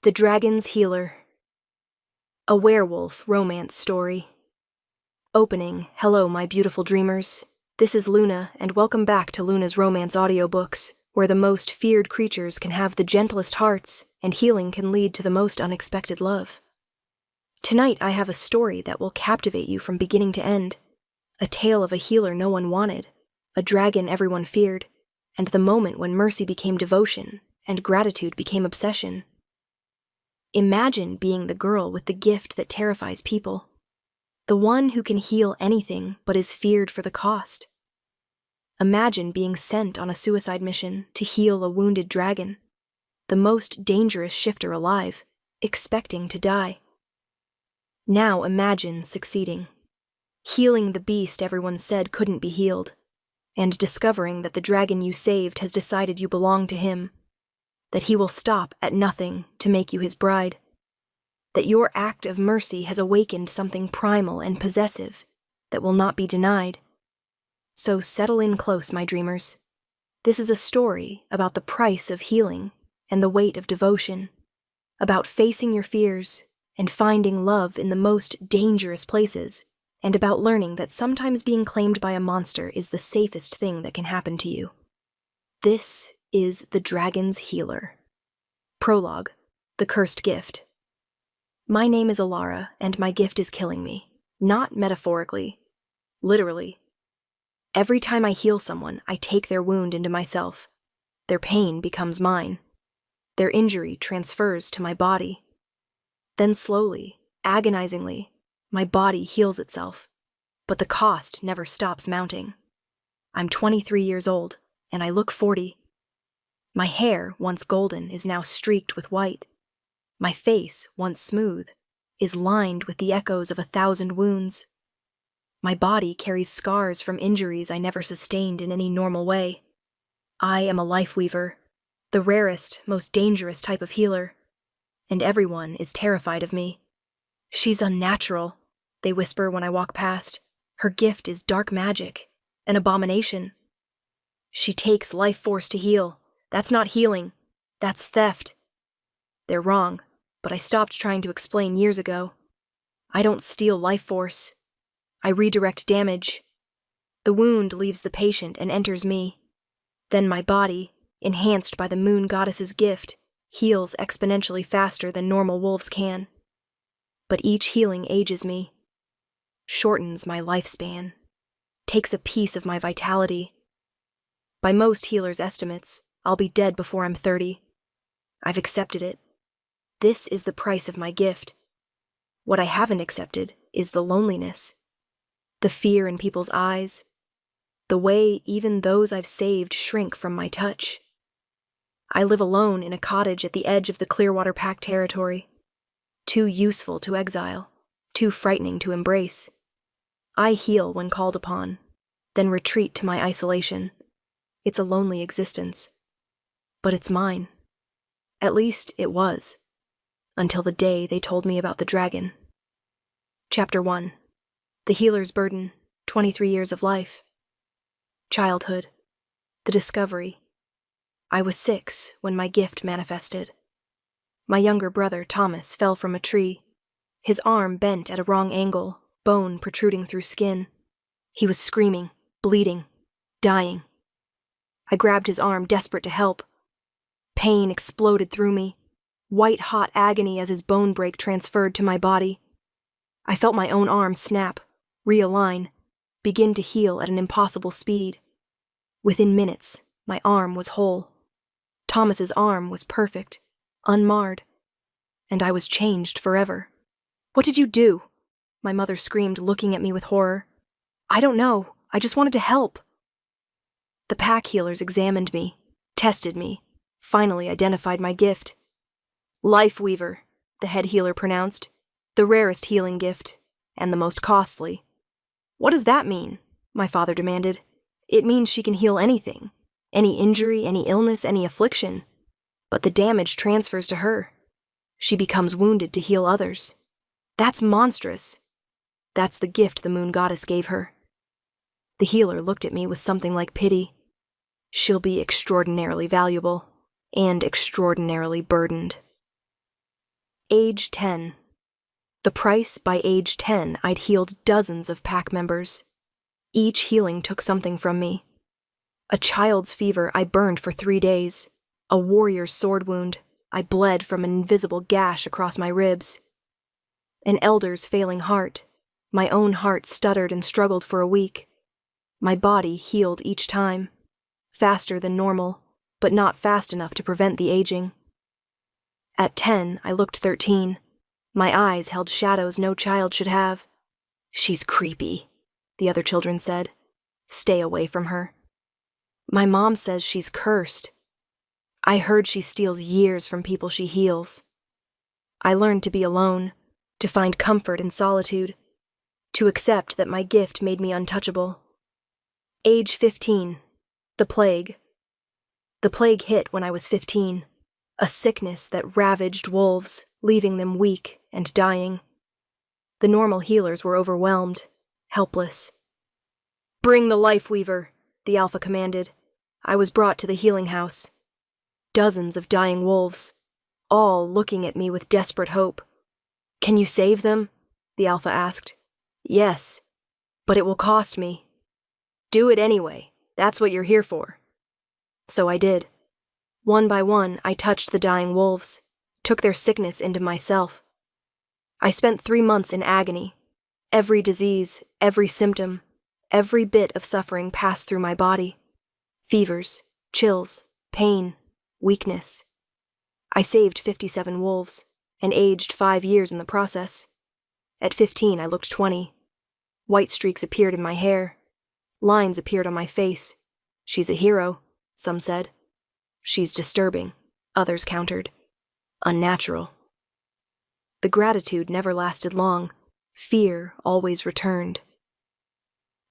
The Dragon's Healer. A werewolf romance story. Opening, hello my beautiful dreamers. This is Luna, and welcome back to Luna's Romance Audiobooks, where the most feared creatures can have the gentlest hearts, and healing can lead to the most unexpected love. Tonight I have a story that will captivate you from beginning to end. A tale of a healer no one wanted, a dragon everyone feared, and the moment when mercy became devotion, and gratitude became obsession. Imagine being the girl with the gift that terrifies people. The one who can heal anything but is feared for the cost. Imagine being sent on a suicide mission to heal a wounded dragon, the most dangerous shifter alive, expecting to die. Now imagine succeeding, healing the beast everyone said couldn't be healed, and discovering that the dragon you saved has decided you belong to him, that he will stop at nothing to make you his bride, that your act of mercy has awakened something primal and possessive that will not be denied. So settle in close, my dreamers. This is a story about the price of healing and the weight of devotion, about facing your fears and finding love in the most dangerous places, and about learning that sometimes being claimed by a monster is the safest thing that can happen to you. This is The Dragon's Healer. Prologue, The Cursed Gift. My name is Alara, and my gift is killing me. Not metaphorically. Literally. Every time I heal someone, I take their wound into myself. Their pain becomes mine. Their injury transfers to my body. Then slowly, agonizingly, my body heals itself. But the cost never stops mounting. I'm 23 years old, and I look 40. My hair, once golden, is now streaked with white. My face, once smooth, is lined with the echoes of 1,000 wounds. My body carries scars from injuries I never sustained in any normal way. I am a life weaver, the rarest, most dangerous type of healer, and everyone is terrified of me. She's unnatural, they whisper when I walk past. Her gift is dark magic, an abomination. She takes life force to heal. That's not healing. That's theft. They're wrong, but I stopped trying to explain years ago. I don't steal life force. I redirect damage. The wound leaves the patient and enters me. Then my body, enhanced by the moon goddess's gift, heals exponentially faster than normal wolves can. But each healing ages me, shortens my lifespan, takes a piece of my vitality. By most healers' estimates, I'll be dead before I'm 30. I've accepted it. This is the price of my gift. What I haven't accepted is the loneliness, the fear in people's eyes, the way even those I've saved shrink from my touch. I live alone in a cottage at the edge of the Clearwater Pack territory, too useful to exile, too frightening to embrace. I heal when called upon, then retreat to my isolation. It's a lonely existence. But it's mine. At least it was, until the day they told me about the dragon. Chapter 1. The Healer's Burden, 23 Years of Life. Childhood. The discovery. I was 6 when my gift manifested. My younger brother, Thomas, fell from a tree. His arm bent at a wrong angle, bone protruding through skin. He was screaming, bleeding, dying. I grabbed his arm, desperate to help. Pain exploded through me, white-hot agony as his bone break transferred to my body. I felt my own arm snap, realign, begin to heal at an impossible speed. Within minutes, my arm was whole. Thomas's arm was perfect, unmarred, and I was changed forever. "What did you do?" my mother screamed, looking at me with horror. "I don't know. I just wanted to help." The pack healers examined me, tested me, finally identified my gift. "Life Weaver," the head healer pronounced, "the rarest healing gift, and the most costly." "What does that mean?" my father demanded. "It means she can heal anything, any injury, any illness, any affliction. But the damage transfers to her. She becomes wounded to heal others. That's monstrous. That's the gift the moon goddess gave her." The healer looked at me with something like pity. "She'll be extraordinarily valuable, and extraordinarily burdened." Age 10. The price: by age 10, I'd healed dozens of pack members. Each healing took something from me. A child's fever, I burned for 3 days. A warrior's sword wound, I bled from an invisible gash across my ribs. An elder's failing heart, my own heart stuttered and struggled for a week. My body healed each time, faster than normal, but not fast enough to prevent the aging. At 10, I looked 13. My eyes held shadows no child should have. "She's creepy," the other children said. "Stay away from her." "My mom says she's cursed." I heard she steals years from people she heals. I learned to be alone, to find comfort in solitude, to accept that my gift made me untouchable. Age 15. The plague. The plague hit when I was 15, a sickness that ravaged wolves, leaving them weak and dying. The normal healers were overwhelmed, helpless. "Bring the life weaver," the Alpha commanded. I was brought to the healing house. Dozens of dying wolves, all looking at me with desperate hope. "Can you save them?" the Alpha asked. "Yes, but it will cost me." "Do it anyway. That's what you're here for." So I did. One by one, I touched the dying wolves, took their sickness into myself. I spent 3 months in agony. Every disease, every symptom, every bit of suffering passed through my body. Fevers, chills, pain, weakness. I saved 57 wolves, and aged 5 years in the process. At 15, I looked 20. White streaks appeared in my hair. Lines appeared on my face. "She's a hero," some said. "She's disturbing," others countered. "Unnatural." The gratitude never lasted long. Fear always returned.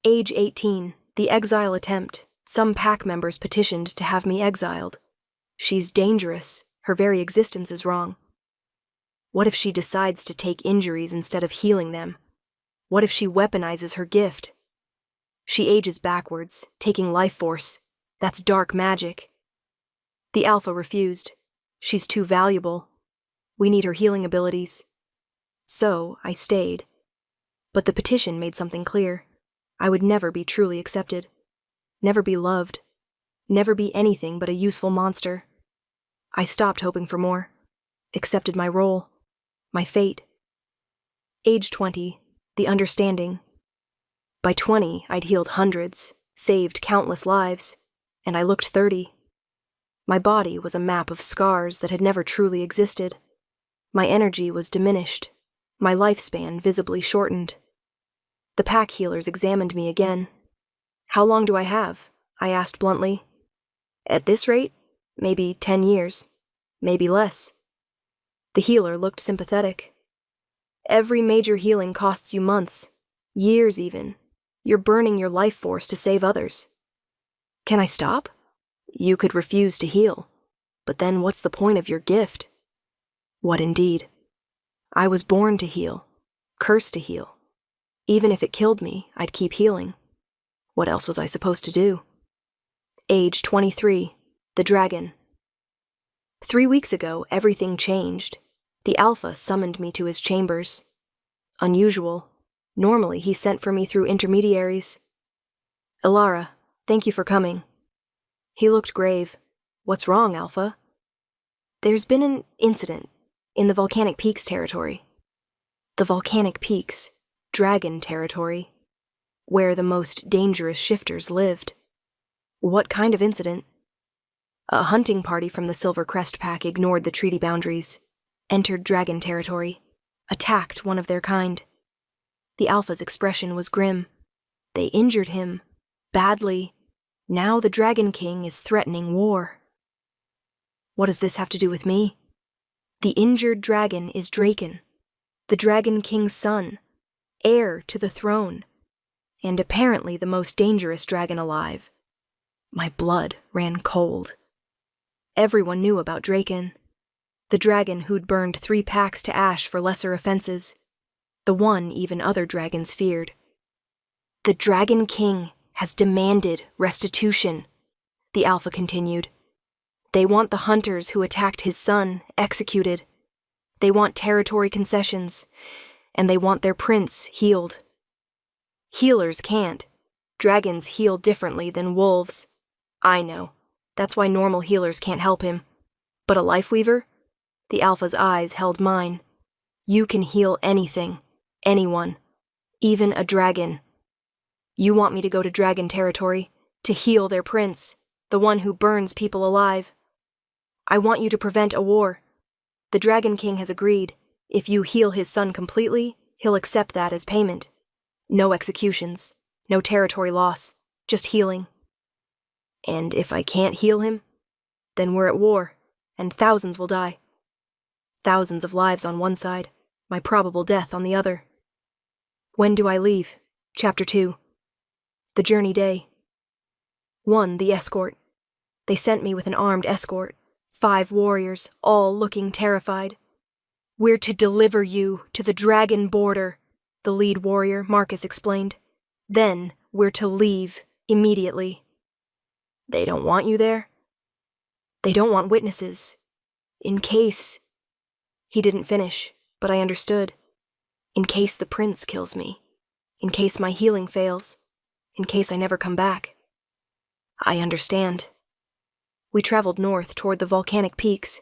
Age 18, the exile attempt. Some pack members petitioned to have me exiled. "She's dangerous. Her very existence is wrong." What if she decides to take injuries instead of healing them? What if she weaponizes her gift? She ages backwards, taking life force. That's dark magic. The Alpha refused. "She's too valuable. We need her healing abilities." So I stayed. But the petition made something clear. I would never be truly accepted. Never be loved. Never be anything but a useful monster. I stopped hoping for more. Accepted my role. My fate. Age 20. The understanding. By 20, I'd healed hundreds, saved countless lives, and I looked 30. My body was a map of scars that had never truly existed. My energy was diminished, my lifespan visibly shortened. The pack healers examined me again. "How long do I have?" I asked bluntly. "At this rate, maybe 10 years, maybe less." The healer looked sympathetic. "Every major healing costs you months, years even. You're burning your life force to save others." "Can I stop?" "You could refuse to heal, but then what's the point of your gift?" What indeed? I was born to heal, cursed to heal. Even if it killed me, I'd keep healing. What else was I supposed to do? Age 23, the dragon. 3 weeks ago, everything changed. The Alpha summoned me to his chambers. Unusual. Normally, he sent for me through intermediaries. "Ilara, thank you for coming." He looked grave. "What's wrong, Alpha?" "There's been an incident in the Volcanic Peaks territory." The Volcanic Peaks, dragon territory, where the most dangerous shifters lived. "What kind of incident?" "A hunting party from the Silver Crest Pack ignored the treaty boundaries, entered dragon territory, attacked one of their kind." The Alpha's expression was grim. "They injured him, badly. Now the Dragon King is threatening war." What does this have to do with me? The injured dragon is Draken, the Dragon King's son, heir to the throne, and apparently the most dangerous dragon alive. My blood ran cold. Everyone knew about Draken, the dragon who'd burned 3 packs to ash for lesser offenses, the one even other dragons feared. "The Dragon King has demanded restitution," the Alpha continued. "They want the hunters who attacked his son executed. They want territory concessions, and they want their prince healed. Healers can't. Dragons heal differently than wolves. I know. That's why normal healers can't help him. But a life weaver? The Alpha's eyes held mine. You can heal anything. Anyone. Even a dragon. You want me to go to dragon territory, to heal their prince, the one who burns people alive. I want you to prevent a war. The Dragon King has agreed. If you heal his son completely, he'll accept that as payment. No executions, no territory loss, just healing. And if I can't heal him, then we're at war, and thousands will die. Thousands of lives on one side, my probable death on the other. When do I leave? Chapter 2. The journey day. 1. The escort. They sent me with an armed escort. 5 warriors, all looking terrified. We're to deliver you to the dragon border, the lead warrior, Marcus, explained. Then we're to leave immediately. They don't want you there? They don't want witnesses. In case... He didn't finish, but I understood. In case the prince kills me. In case my healing fails. In case I never come back. I understand. We traveled north toward the volcanic peaks.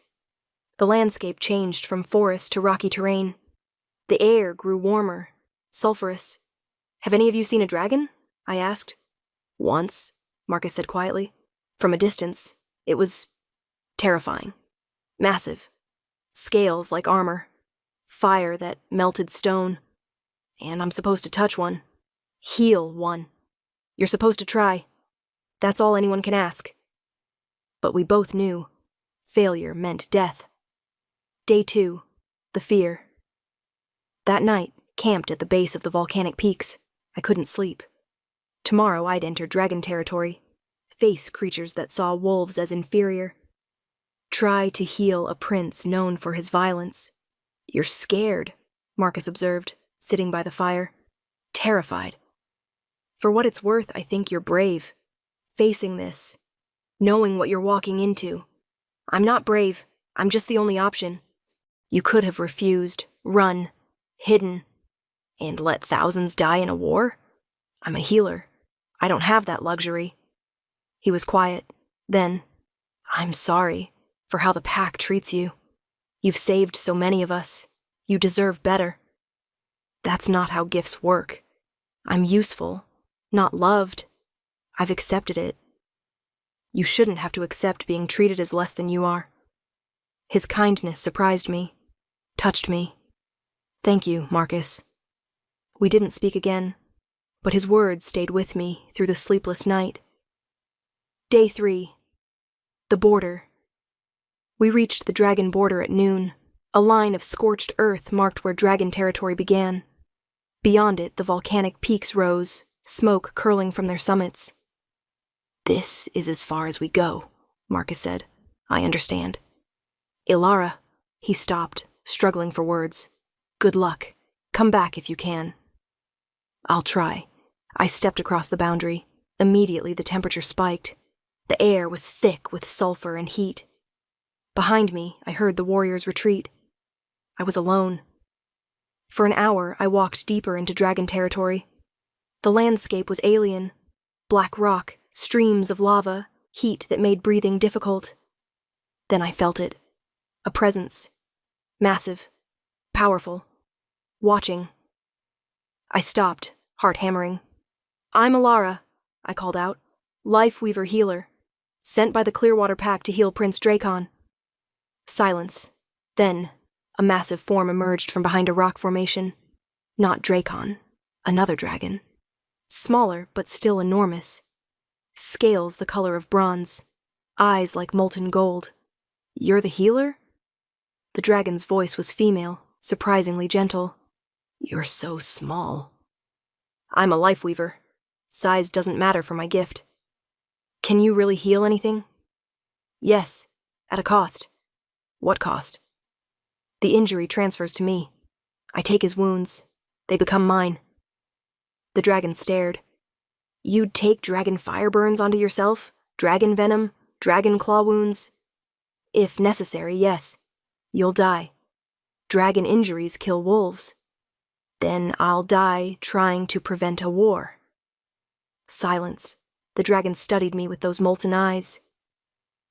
The landscape changed from forest to rocky terrain. The air grew warmer, sulphurous. Have any of you seen a dragon? I asked. Once, Marcus said quietly. From a distance, it was terrifying. Massive. Scales like armor. Fire that melted stone. And I'm supposed to touch one. Heal one. You're supposed to try. That's all anyone can ask. But we both knew. Failure meant death. Day 2. The fear. That night, camped at the base of the volcanic peaks, I couldn't sleep. Tomorrow I'd enter dragon territory. Face creatures that saw wolves as inferior. Try to heal a prince known for his violence. You're scared, Marcus observed, sitting by the fire. Terrified. For what it's worth, I think you're brave. Facing this. Knowing what you're walking into. I'm not brave. I'm just the only option. You could have refused, run, hidden, and let thousands die in a war? I'm a healer. I don't have that luxury. He was quiet. Then, I'm sorry for how the pack treats you. You've saved so many of us. You deserve better. That's not how gifts work. I'm useful, not loved. I've accepted it. You shouldn't have to accept being treated as less than you are. His kindness surprised me, touched me. Thank you, Marcus. We didn't speak again, but his words stayed with me through the sleepless night. Day 3. The border. We reached the dragon border at noon. A line of scorched earth marked where dragon territory began. Beyond it, the volcanic peaks rose, smoke curling from their summits. This is as far as we go, Marcus said. I understand. Ilara. He stopped, struggling for words. Good luck. Come back if you can. I'll try. I stepped across the boundary. Immediately the temperature spiked. The air was thick with sulfur and heat. Behind me, I heard the warriors retreat. I was alone. For an hour, I walked deeper into dragon territory. The landscape was alien. Black rock, streams of lava, heat that made breathing difficult. Then I felt it. A presence. Massive. Powerful. Watching. I stopped, heart hammering. I'm Ilara, I called out. Life Weaver healer. Sent by the Clearwater Pack to heal Prince Dracon. Silence. Then, a massive form emerged from behind a rock formation. Not Dracon. Another dragon. Smaller, but still enormous. Scales the color of bronze. Eyes like molten gold. You're the healer? The dragon's voice was female, surprisingly gentle. You're so small. I'm a life weaver. Size doesn't matter for my gift. Can you really heal anything? Yes, at a cost. What cost? The injury transfers to me. I take his wounds. They become mine. The dragon stared. You'd take dragon fire burns onto yourself? Dragon venom? Dragon claw wounds? If necessary, yes. You'll die. Dragon injuries kill wolves. Then I'll die trying to prevent a war. Silence. The dragon studied me with those molten eyes.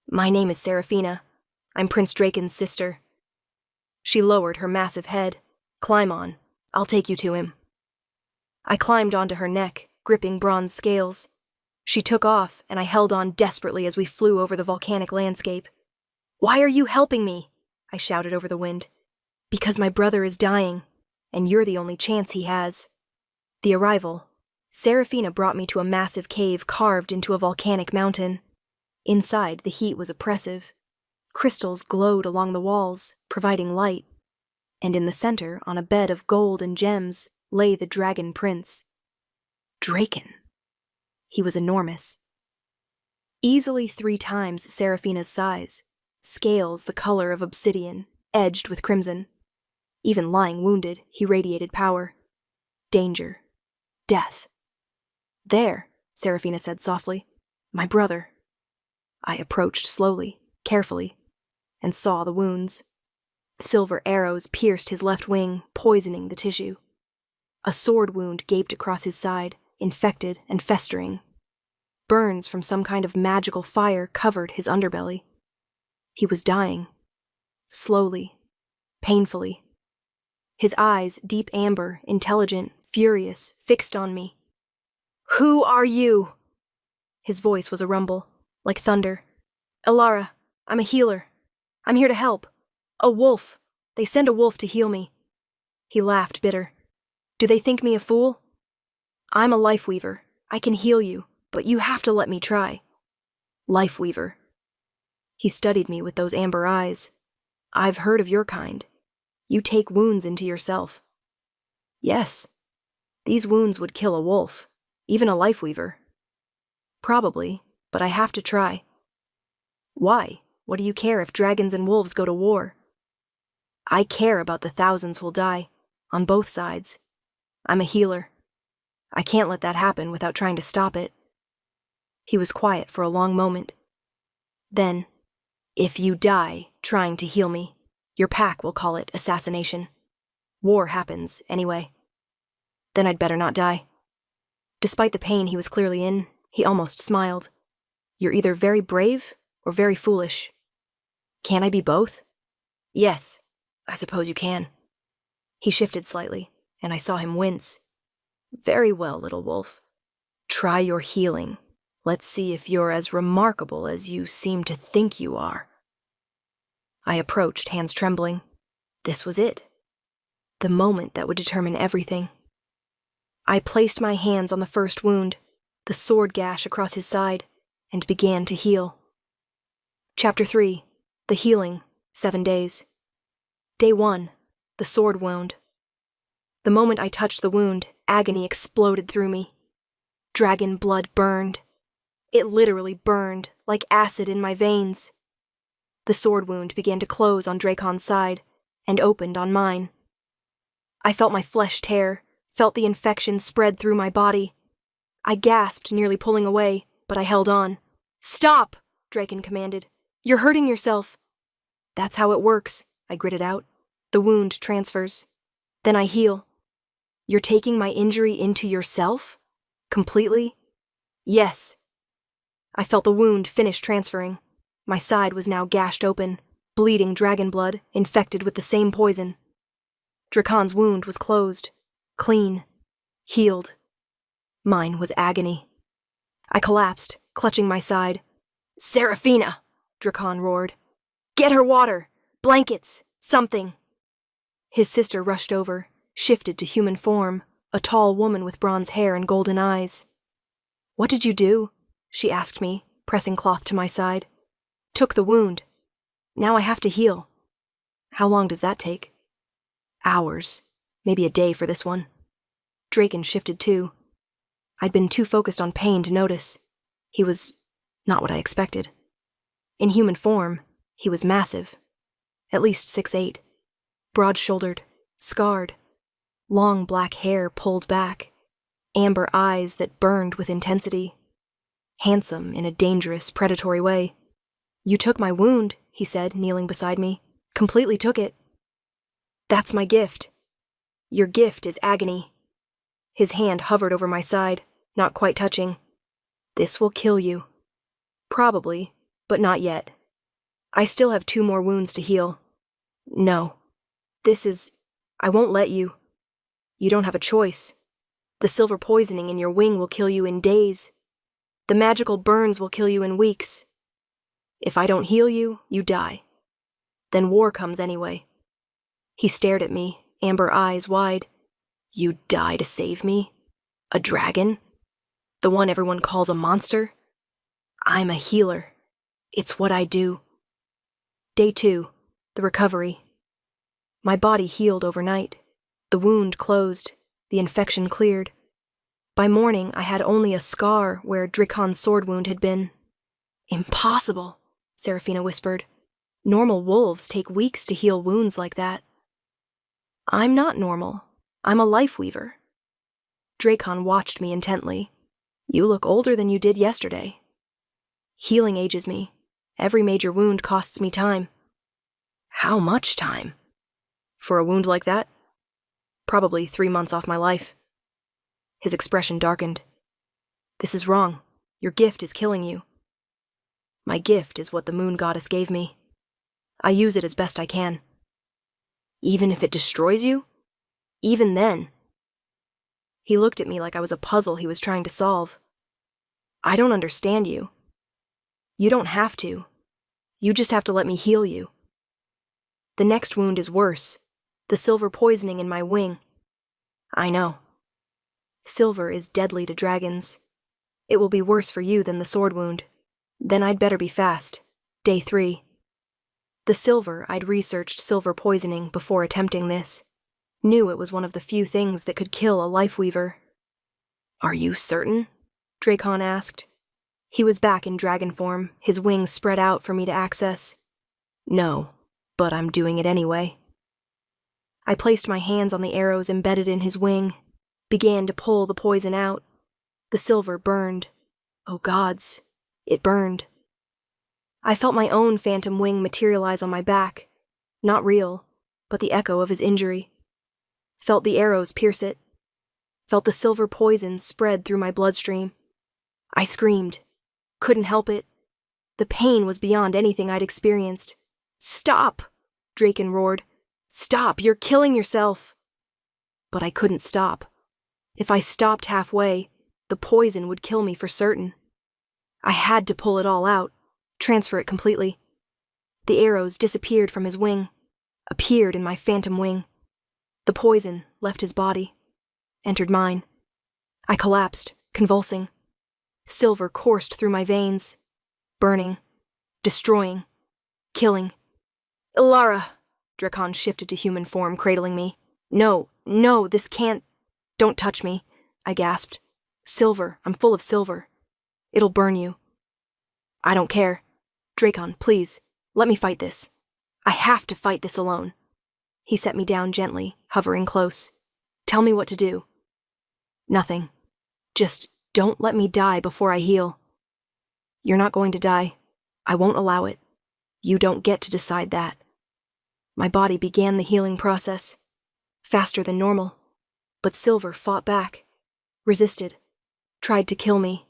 My name is Seraphina. I'm Prince Draken's sister. She lowered her massive head. Climb on. I'll take you to him. I climbed onto her neck, gripping bronze scales. She took off, and I held on desperately as we flew over the volcanic landscape. Why are you helping me? I shouted over the wind. Because my brother is dying, and you're the only chance he has. The arrival. Seraphina brought me to a massive cave carved into a volcanic mountain. Inside, the heat was oppressive. Crystals glowed along the walls, providing light. And in the center, on a bed of gold and gems, lay the dragon prince. Draken. He was enormous. Easily 3 times Seraphina's size, scales the color of obsidian, edged with crimson. Even lying wounded, he radiated power. Danger. Death. There, Seraphina said softly. My brother. I approached slowly, carefully, and saw the wounds. Silver arrows pierced his left wing, poisoning the tissue. A sword wound gaped across his side, infected and festering. Burns from some kind of magical fire covered his underbelly. He was dying. Slowly. Painfully. His eyes, deep amber, intelligent, furious, fixed on me. Who are you? His voice was a rumble, like thunder. Elara, I'm a healer. I'm here to help. A wolf. They send a wolf to heal me. He laughed bitter. Do they think me a fool? I'm a life weaver. I can heal you, but you have to let me try. Life weaver. He studied me with those amber eyes. I've heard of your kind. You take wounds into yourself. Yes. These wounds would kill a wolf, even a life weaver. Probably, but I have to try. Why? What do you care if dragons and wolves go to war? I care about the thousands who'll die, on both sides. I'm a healer. I can't let that happen without trying to stop it. He was quiet for a long moment. Then, if you die trying to heal me, your pack will call it assassination. War happens, anyway. Then I'd better not die. Despite the pain he was clearly in, he almost smiled. You're either very brave or very foolish. Can I be both? Yes, I suppose you can. He shifted slightly, and I saw him wince. Very well, little wolf. Try your healing. Let's see if you're as remarkable as you seem to think you are. I approached, hands trembling. This was it. The moment that would determine everything. I placed my hands on the first wound, the sword gash across his side, and began to heal. Chapter 3. The Healing, 7 days. Day 1. The sword wound. The moment I touched the wound, agony exploded through me. Dragon blood burned. It literally burned, like acid in my veins. The sword wound began to close on Dracon's side, and opened on mine. I felt my flesh tear, felt the infection spread through my body. I gasped, nearly pulling away, but I held on. Stop! Draken commanded. You're hurting yourself. That's how it works, I gritted out. The wound transfers. Then I heal. You're taking my injury into yourself? Completely? Yes. I felt the wound finish transferring. My side was now gashed open, bleeding dragon blood, infected with the same poison. Dracon's wound was closed, clean, healed. Mine was agony. I collapsed, clutching my side. Seraphina! Drakon roared. Get her water! Blankets! Something! His sister rushed over, shifted to human form, a tall woman with bronze hair and golden eyes. What did you do? She asked me, pressing cloth to my side. Took the wound. Now I have to heal. How long does that take? Hours. Maybe a day for this one. Draken shifted too. I'd been too focused on pain to notice. He was not what I expected. In human form, he was massive. At least 6'8". Broad-shouldered, scarred. Long black hair pulled back. Amber eyes that burned with intensity. Handsome in a dangerous, predatory way. You took my wound, he said, kneeling beside me. Completely took it. That's my gift. Your gift is agony. His hand hovered over my side, not quite touching. This will kill you. Probably, but not yet. I still have 2 more wounds to heal. No. I won't let you. You don't have a choice. The silver poisoning in your wing will kill you in days. The magical burns will kill you in weeks. If I don't heal you, you die. Then war comes anyway. He stared at me, amber eyes wide. You'd die to save me? A dragon? The one everyone calls a monster? I'm a healer. It's what I do. Day 2, the recovery. My body healed overnight. The wound closed, the infection cleared. By morning, I had only a scar where Dracon's sword wound had been. Impossible, Serafina whispered. Normal wolves take weeks to heal wounds like that. I'm not normal. I'm a life weaver. Dracon watched me intently. You look older than you did yesterday. Healing ages me. Every major wound costs me time. How much time? For a wound like that? Probably 3 months off my life. His expression darkened. This is wrong. Your gift is killing you. My gift is what the moon goddess gave me. I use it as best I can. Even if it destroys you? Even then. He looked at me like I was a puzzle he was trying to solve. I don't understand you. You don't have to. You just have to let me heal you. The next wound is worse. The silver poisoning in my wing. I know. Silver is deadly to dragons. It will be worse for you than the sword wound. Then I'd better be fast. Day 3. The silver, I'd researched silver poisoning before attempting this. Knew it was one of the few things that could kill a life weaver. Are you certain? Dracon asked. He was back in dragon form, his wings spread out for me to access. No, but I'm doing it anyway. I placed my hands on the arrows embedded in his wing, began to pull the poison out. The silver burned. Oh gods, it burned. I felt my own phantom wing materialize on my back. Not real, but the echo of his injury. Felt the arrows pierce it. Felt the silver poison spread through my bloodstream. I screamed. Couldn't help it. The pain was beyond anything I'd experienced. Stop! Dracon roared. Stop! You're killing yourself! But I couldn't stop. If I stopped halfway, the poison would kill me for certain. I had to pull it all out, transfer it completely. The arrows disappeared from his wing, appeared in my phantom wing. The poison left his body, entered mine. I collapsed, convulsing. Silver coursed through my veins, burning, destroying, killing. Ilara! Dracon shifted to human form, cradling me. No, this can't. Don't touch me, I gasped. Silver, I'm full of silver. It'll burn you. I don't care. Dracon, please, let me fight this. I have to fight this alone. He set me down gently, hovering close. Tell me what to do. Nothing. Just don't let me die before I heal. You're not going to die. I won't allow it. You don't get to decide that. My body began the healing process, faster than normal. But Silver fought back, resisted, tried to kill me.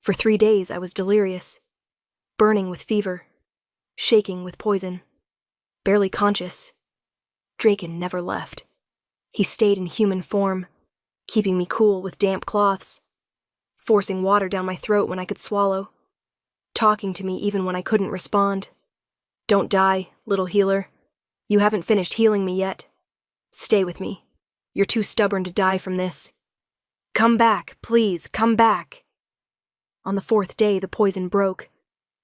For 3 days I was delirious, burning with fever, shaking with poison, barely conscious. Dracon never left. He stayed in human form, keeping me cool with damp cloths, forcing water down my throat when I could swallow, talking to me even when I couldn't respond. Don't die, little healer. You haven't finished healing me yet. Stay with me. You're too stubborn to die from this. Come back, please, come back. On the 4th day, the poison broke.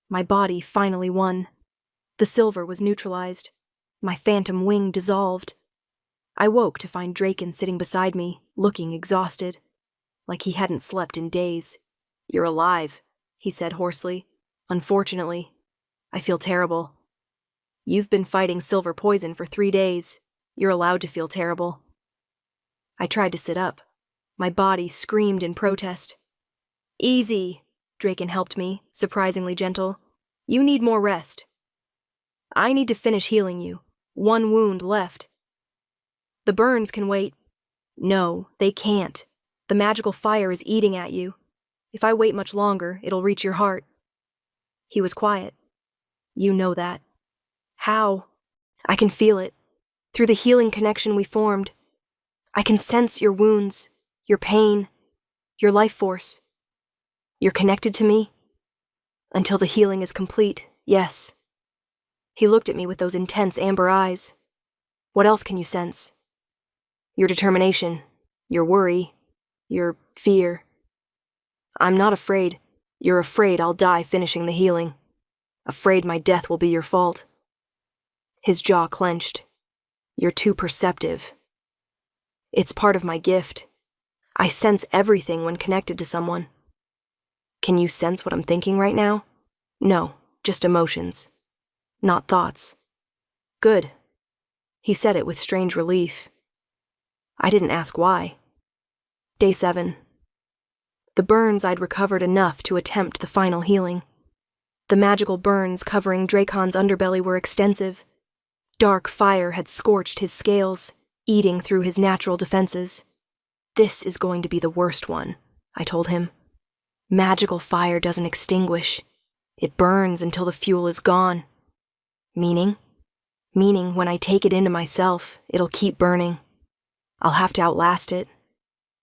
My body finally won. The silver was neutralized. My phantom wing dissolved. I woke to find Dracon sitting beside me, looking exhausted, like he hadn't slept in days. You're alive, he said hoarsely. Unfortunately, I feel terrible. You've been fighting silver poison for 3 days. You're allowed to feel terrible. I tried to sit up. My body screamed in protest. Easy, Dracon helped me, surprisingly gentle. You need more rest. I need to finish healing you. 1 wound left. The burns can wait. No, they can't. The magical fire is eating at you. If I wait much longer, it'll reach your heart. He was quiet. You know that. How? I can feel it. Through the healing connection we formed. I can sense your wounds, your pain, your life force. You're connected to me? Until the healing is complete, yes. He looked at me with those intense amber eyes. What else can you sense? Your determination, your worry, your fear. I'm not afraid. You're afraid I'll die finishing the healing. Afraid my death will be your fault. His jaw clenched. You're too perceptive. It's part of my gift. I sense everything when connected to someone. Can you sense what I'm thinking right now? No, just emotions. Not thoughts. Good. He said it with strange relief. I didn't ask why. Day 7. The burns I'd recovered enough to attempt the final healing. The magical burns covering Dracon's underbelly were extensive. Dark fire had scorched his scales, eating through his natural defenses. This is going to be the worst one, I told him. Magical fire doesn't extinguish. It burns until the fuel is gone. Meaning? Meaning when I take it into myself, it'll keep burning. I'll have to outlast it.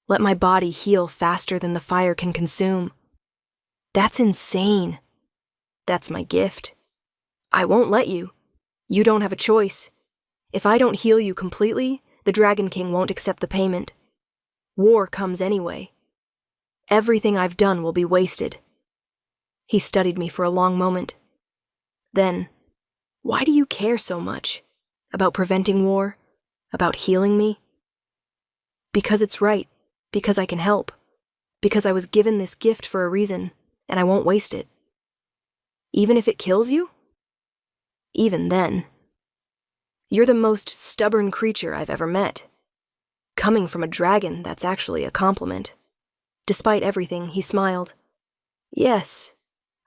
Let my body heal faster than the fire can consume. That's insane. That's my gift. I won't let you. You don't have a choice. If I don't heal you completely, the Dragon King won't accept the payment. War comes anyway. Everything I've done will be wasted. He studied me for a long moment. Then, why do you care so much? About preventing war? About healing me? Because it's right. Because I can help. Because I was given this gift for a reason, and I won't waste it. Even if it kills you? Even then. You're the most stubborn creature I've ever met. Coming from a dragon, that's actually a compliment. Despite everything, he smiled. Yes,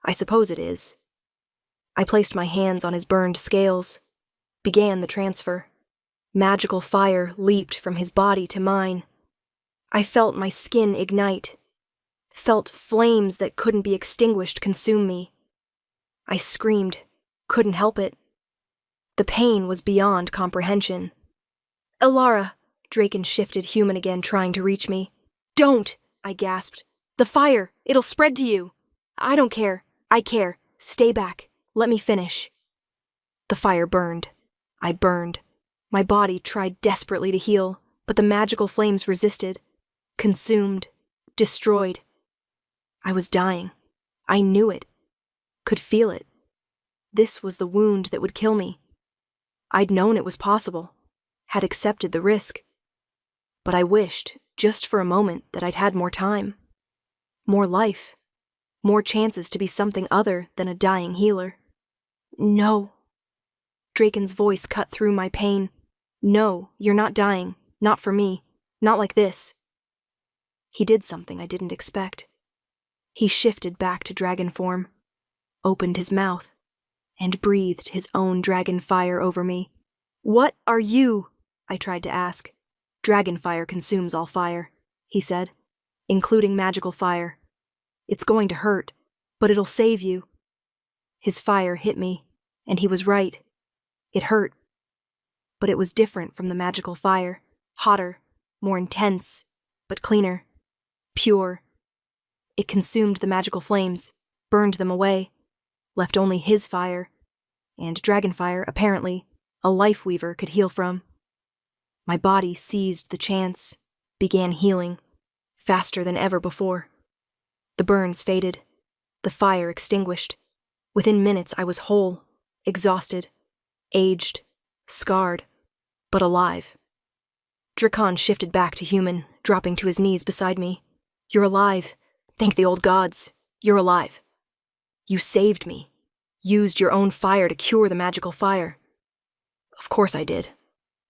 I suppose it is. I placed my hands on his burned scales, began the transfer. Magical fire leaped from his body to mine. I felt my skin ignite, felt flames that couldn't be extinguished consume me. I screamed, couldn't help it. The pain was beyond comprehension. Elara! Draken shifted human again, trying to reach me. Don't! I gasped. The fire! It'll spread to you! I don't care. I care. Stay back. Let me finish. The fire burned. I burned. My body tried desperately to heal, but the magical flames resisted. Consumed. Destroyed. I was dying. I knew it. Could feel it. This was the wound that would kill me. I'd known it was possible. Had accepted the risk. But I wished, just for a moment, that I'd had more time. More life. More chances to be something other than a dying healer. No. Draken's voice cut through my pain. No, you're not dying. Not for me. Not like this. He did something I didn't expect. He shifted back to dragon form, opened his mouth, and breathed his own dragon fire over me. What are you? I tried to ask. Dragon fire consumes all fire, he said, including magical fire. It's going to hurt, but it'll save you. His fire hit me, and he was right. It hurt. But it was different from the magical fire. Hotter, more intense, but cleaner. Pure. It consumed the magical flames, burned them away, left only his fire, and dragon fire, apparently, a life weaver could heal from. My body seized the chance, began healing, faster than ever before. The burns faded, the fire extinguished. Within minutes I was whole, exhausted, aged, scarred, but alive. Drakon shifted back to human, dropping to his knees beside me. You're alive. Thank the old gods. You're alive. You saved me. Used your own fire to cure the magical fire. Of course I did.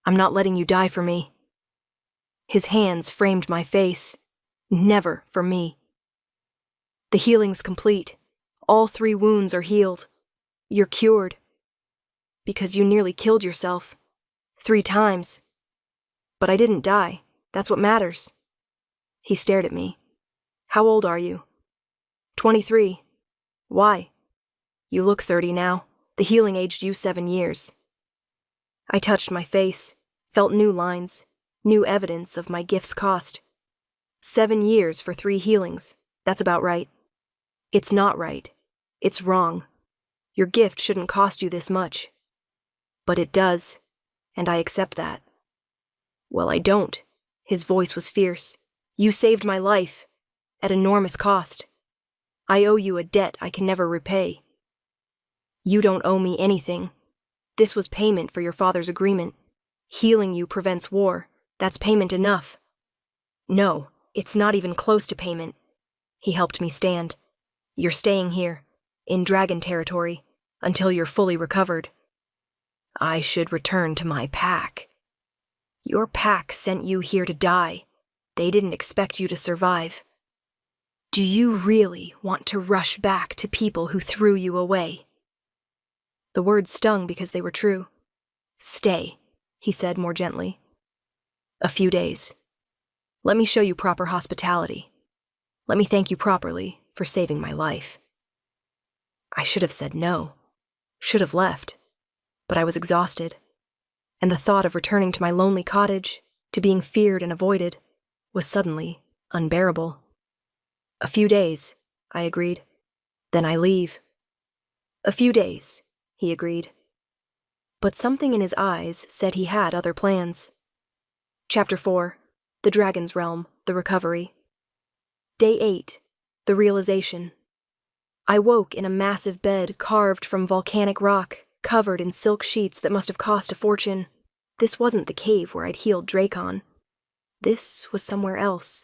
I'm not letting you die for me. His hands framed my face. Never for me. The healing's complete. All 3 wounds are healed. You're cured. Because you nearly killed yourself. 3 times. But I didn't die. That's what matters. He stared at me. How old are you? 23. Why? You look 30 now. The healing aged you 7 years. I touched my face, felt new lines, new evidence of my gift's cost. 7 years for 3 healings. That's about right. It's not right. It's wrong. Your gift shouldn't cost you this much. But it does, and I accept that. Well, I don't. His voice was fierce. You saved my life, at enormous cost. I owe you a debt I can never repay. You don't owe me anything. This was payment for your father's agreement. Healing you prevents war. That's payment enough. No, it's not even close to payment. He helped me stand. You're staying here, in dragon territory, until you're fully recovered. I should return to my pack. Your pack sent you here to die. They didn't expect you to survive. Do you really want to rush back to people who threw you away? The words stung because they were true. Stay, he said more gently. A few days. Let me show you proper hospitality. Let me thank you properly for saving my life. I should have said no, should have left, but I was exhausted, and the thought of returning to my lonely cottage, to being feared and avoided, was suddenly unbearable. A few days, I agreed. Then I leave. A few days, he agreed. But something in his eyes said he had other plans. Chapter 4. The Dragon's Realm, the Recovery. Day 8. The Realization. I woke in a massive bed carved from volcanic rock, covered in silk sheets that must have cost a fortune. This wasn't the cave where I'd healed Dracon. This was somewhere else.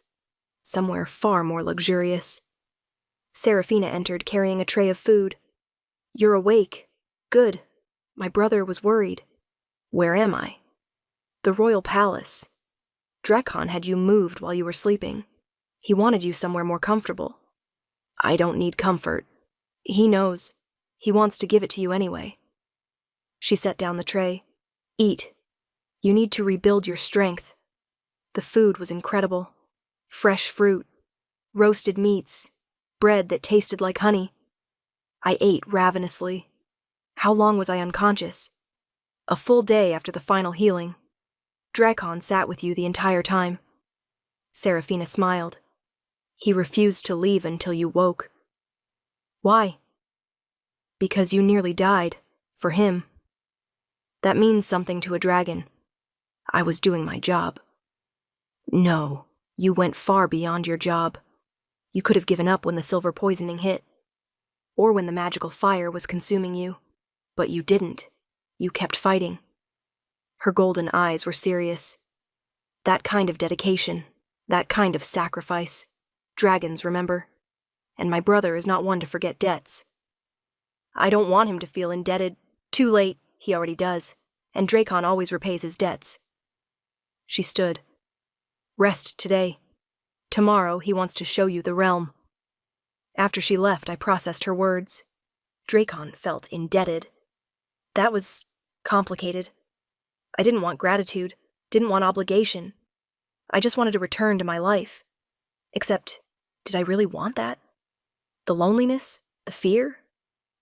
Somewhere far more luxurious. Seraphina entered carrying a tray of food. You're awake. Good. My brother was worried. Where am I? The royal palace. Dracon had you moved while you were sleeping. He wanted you somewhere more comfortable. I don't need comfort. He knows. He wants to give it to you anyway. She set down the tray. Eat. You need to rebuild your strength. The food was incredible. Fresh fruit, roasted meats, bread that tasted like honey. I ate ravenously. How long was I unconscious? A full day after the final healing. Dracon sat with you the entire time. Seraphina smiled. He refused to leave until you woke. Why? Because you nearly died, for him. That means something to a dragon. I was doing my job. No, you went far beyond your job. You could have given up when the silver poisoning hit, or when the magical fire was consuming you, but you didn't. You kept fighting. Her golden eyes were serious. That kind of dedication, that kind of sacrifice. Dragons remember. And my brother is not one to forget debts. I don't want him to feel indebted. Too late, he already does, and Dracon always repays his debts. She stood. Rest today. Tomorrow he wants to show you the realm. After she left, I processed her words. Dracon felt indebted. That was complicated. I didn't want gratitude, didn't want obligation. I just wanted to return to my life. Except, did I really want that? The loneliness? The fear?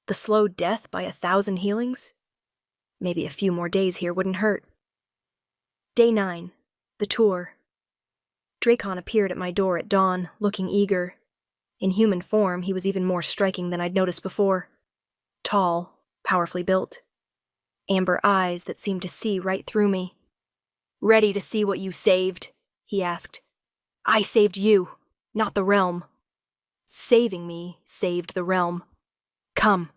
The slow death by 1,000 healings? Maybe a few more days here wouldn't hurt. Day 9. The tour. Dracon appeared at my door at dawn, looking eager. In human form, he was even more striking than I'd noticed before. Tall, powerfully built. Amber eyes that seemed to see right through me. Ready to see what you saved? He asked. I saved you, not the realm. Saving me saved the realm. Come,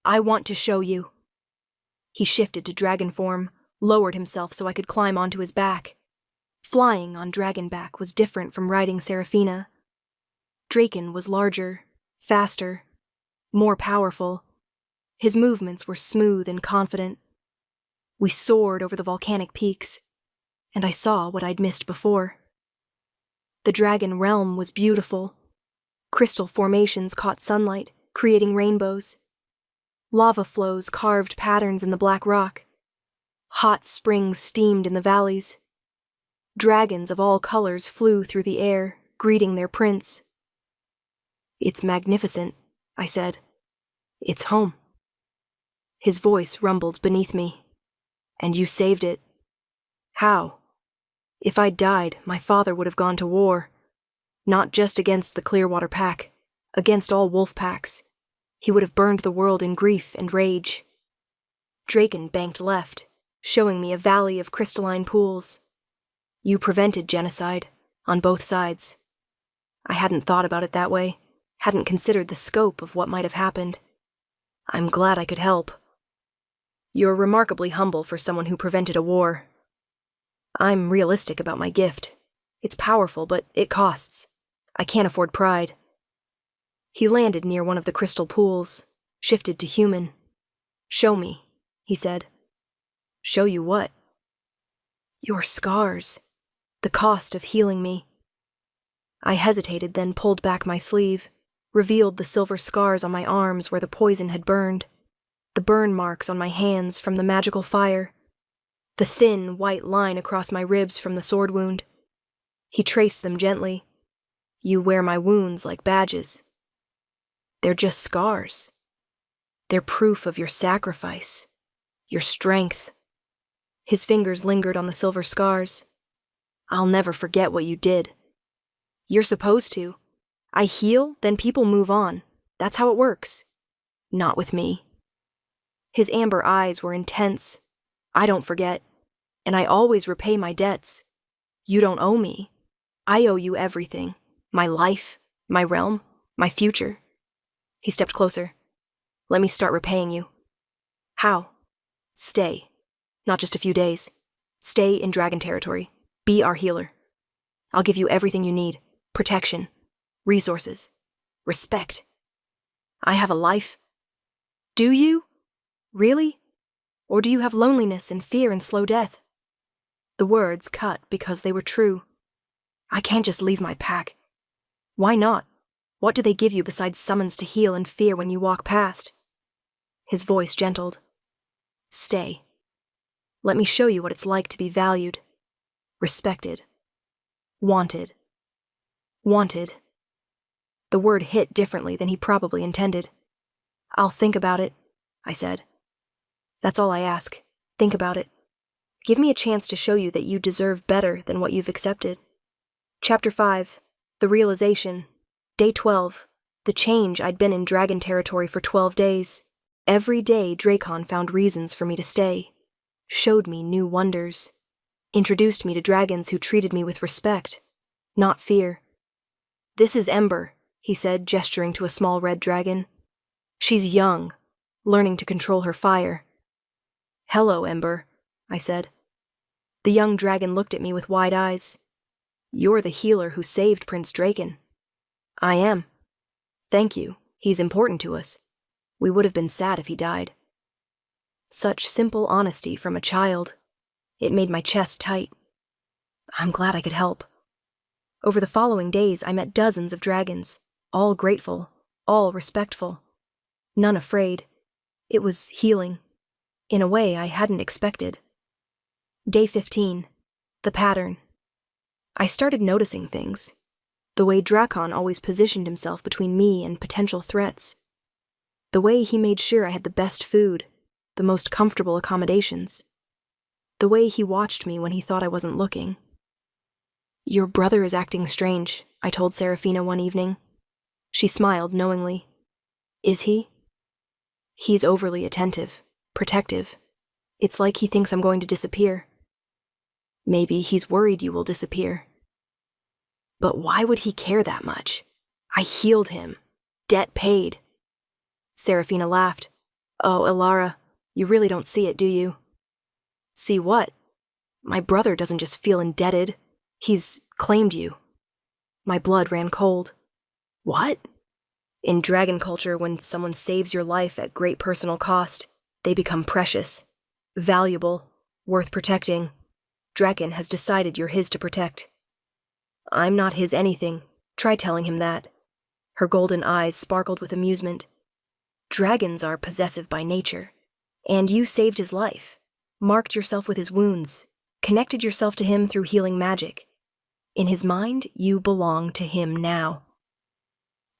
I want to show you. He shifted to dragon form, lowered himself so I could climb onto his back. Flying on dragonback was different from riding Seraphina. Dracon was larger, faster, more powerful. His movements were smooth and confident. We soared over the volcanic peaks, and I saw what I'd missed before. The dragon realm was beautiful. Crystal formations caught sunlight, creating rainbows. Lava flows carved patterns in the black rock. Hot springs steamed in the valleys. Dragons of all colors flew through the air, greeting their prince. "It's magnificent," I said. "It's home." His voice rumbled beneath me. "And you saved it. How? If I'd died, my father would have gone to war. Not just against the Clearwater Pack, against all wolf packs. He would have burned the world in grief and rage." Draken banked left, showing me a valley of crystalline pools. "You prevented genocide, on both sides." I hadn't thought about it that way, hadn't considered the scope of what might have happened. "I'm glad I could help." "You're remarkably humble for someone who prevented a war." "I'm realistic about my gift. It's powerful, but it costs. I can't afford pride." He landed near one of the crystal pools, shifted to human. "Show me," he said. "Show you what?" "Your scars. The cost of healing me." I hesitated, then pulled back my sleeve, revealed the silver scars on my arms where the poison had burned, the burn marks on my hands from the magical fire, the thin, white line across my ribs from the sword wound. He traced them gently. "You wear my wounds like badges." "They're just scars. They're proof of your sacrifice, your strength." His fingers lingered on the silver scars. "I'll never forget what you did." "You're supposed to. I heal, then people move on. That's how it works." "Not with me." His amber eyes were intense. "I don't forget. And I always repay my debts. You don't owe me. I owe you everything. My life, my realm, my future." He stepped closer. "Let me start repaying you." "How?" "Stay. Not just a few days. Stay in dragon territory. Be our healer. I'll give you everything you need. Protection. Resources. Respect. I have a life." "Do you? Really? Or do you have loneliness and fear and slow death?" The words cut because they were true. "I can't just leave my pack." "Why not? What do they give you besides summons to heal and fear when you walk past?" His voice gentled. "Stay. Let me show you what it's like to be valued, respected, wanted." Wanted. The word hit differently than he probably intended. "I'll think about it," I said. "That's all I ask. Think about it. Give me a chance to show you that you deserve better than what you've accepted." Chapter 5. The Realization. Day 12. The change. I'd been in dragon territory for 12 days. Every day Dracon found reasons for me to stay. Showed me new wonders. Introduced me to dragons who treated me with respect, not fear. "This is Ember," he said, gesturing to a small red dragon. "She's young, learning to control her fire." "Hello, Ember," I said. The young dragon looked at me with wide eyes. "You're the healer who saved Prince Draken." "I am." "Thank you. He's important to us. We would have been sad if he died." Such simple honesty from a child. It made my chest tight. I'm glad I could help. Over the following days, I met dozens of dragons, all grateful, all respectful. None afraid. It was healing, in a way I hadn't expected. Day 15. The pattern. I started noticing things. The way Dracon always positioned himself between me and potential threats. The way he made sure I had the best food, the most comfortable accommodations. The way he watched me when he thought I wasn't looking. "Your brother is acting strange," I told Serafina one evening. She smiled knowingly. "Is he?" "He's overly attentive, protective. It's like he thinks I'm going to disappear." "Maybe he's worried you will disappear." "But why would he care that much? I healed him. Debt paid." Serafina laughed. "Oh, Ilara, you really don't see it, do you?" "See what?" "My brother doesn't just feel indebted. He's claimed you." My blood ran cold. "What?" "In dragon culture, when someone saves your life at great personal cost, they become precious, valuable, worth protecting. Draken has decided you're his to protect." "I'm not his anything. Try telling him that." Her golden eyes sparkled with amusement. "Dragons are possessive by nature. And you saved his life, marked yourself with his wounds, connected yourself to him through healing magic. In his mind, you belong to him now.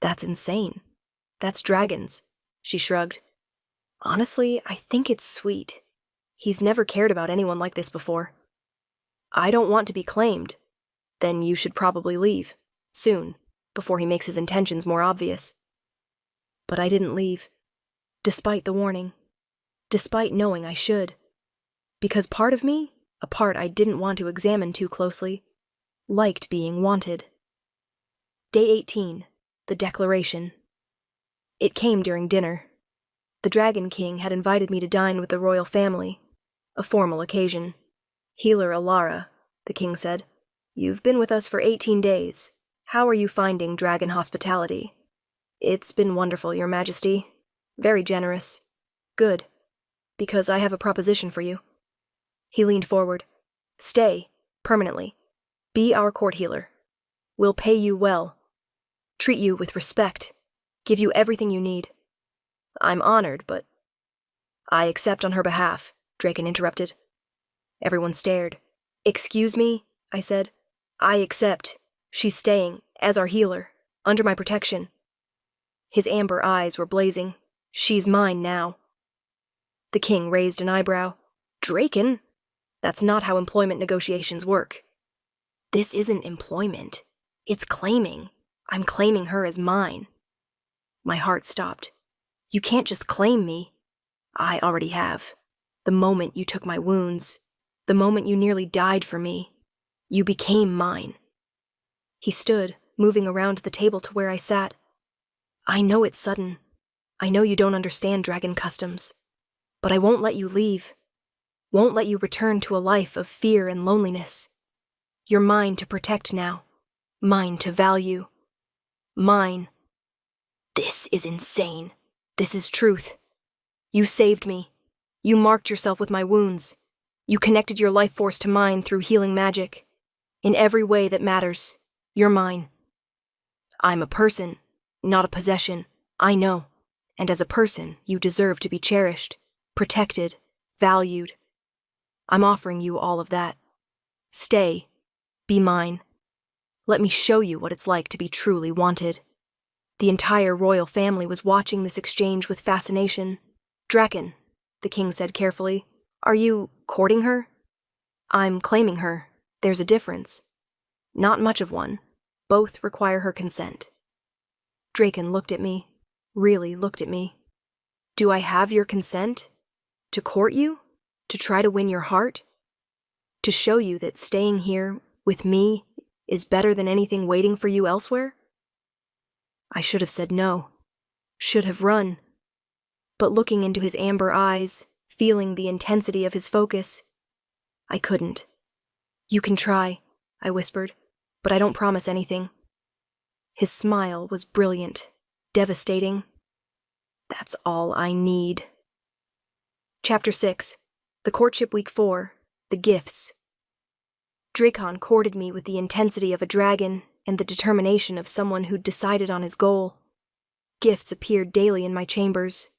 That's insane. That's dragons, she shrugged. Honestly, I think it's sweet. He's never cared about anyone like this before. I don't want to be claimed. Then you should probably leave. Soon, before he makes his intentions more obvious. But I didn't leave. Despite the warning. Despite knowing I should. Because part of me, a part I didn't want to examine too closely, liked being wanted. Day 18. The Declaration. It came during dinner. The Dragon King had invited me to dine with the royal family. A formal occasion. Healer Alara, the king said, "You've been with us for 18 days. How are you finding dragon hospitality?" "It's been wonderful, Your Majesty. Very generous." "Good. Because I have a proposition for you." He leaned forward. "Stay, permanently. Be our court healer. We'll pay you well. Treat you with respect. Give you everything you need." "I'm honored, but—" "I accept on her behalf," Draken interrupted. Everyone stared. "Excuse me," I said. "I accept. She's staying, as our healer, under my protection." His amber eyes were blazing. "She's mine now." The king raised an eyebrow. "Draken? That's not how employment negotiations work." "This isn't employment. It's claiming. I'm claiming her as mine." My heart stopped. "You can't just claim me." "I already have. The moment you took my wounds, the moment you nearly died for me, you became mine." He stood, moving around the table to where I sat. "I know it's sudden. I know you don't understand dragon customs. But I won't let you leave. Won't let you return to a life of fear and loneliness. You're mine to protect now. Mine to value. Mine." "This is insane. This is truth. You saved me. You marked yourself with my wounds. You connected your life force to mine through healing magic. In every way that matters, you're mine. I'm a person, not a possession. I know. And as a person, you deserve to be cherished, protected, valued. I'm offering you all of that. Stay. Be mine. Let me show you what it's like to be truly wanted." The entire royal family was watching this exchange with fascination. "Draken," the king said carefully, "are you courting her?" "I'm claiming her. There's a difference." "Not much of one. Both require her consent." Draken looked at me, really looked at me. "Do I have your consent? To court you? To try to win your heart? To show you that staying here, with me, is better than anything waiting for you elsewhere?" I should have said no. Should have run. But looking into his amber eyes, feeling the intensity of his focus, I couldn't. "You can try," I whispered, "but I don't promise anything." His smile was brilliant, devastating. That's all I need. Chapter 6. The Courtship Week 4. The Gifts. Drakon courted me with the intensity of a dragon and the determination of someone who'd decided on his goal. Gifts appeared daily in my chambers.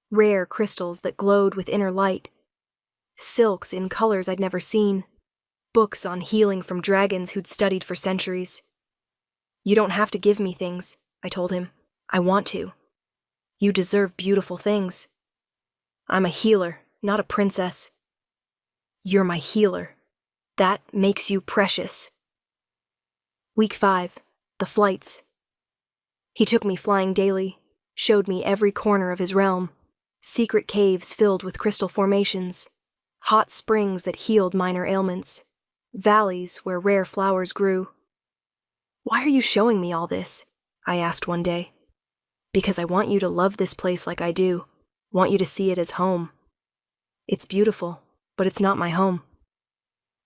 Rare crystals that glowed with inner light. Silks in colors I'd never seen. Books on healing from dragons who'd studied for centuries. "You don't have to give me things," I told him. "I want to. You deserve beautiful things. I'm a healer, not a princess. You're my healer. That makes you precious." Week 5. The Flights. He took me flying daily, showed me every corner of his realm, secret caves filled with crystal formations, hot springs that healed minor ailments, valleys where rare flowers grew. "Why are you showing me all this?" I asked one day. "Because I want you to love this place like I do, want you to see it as home. It's beautiful, but it's not my home.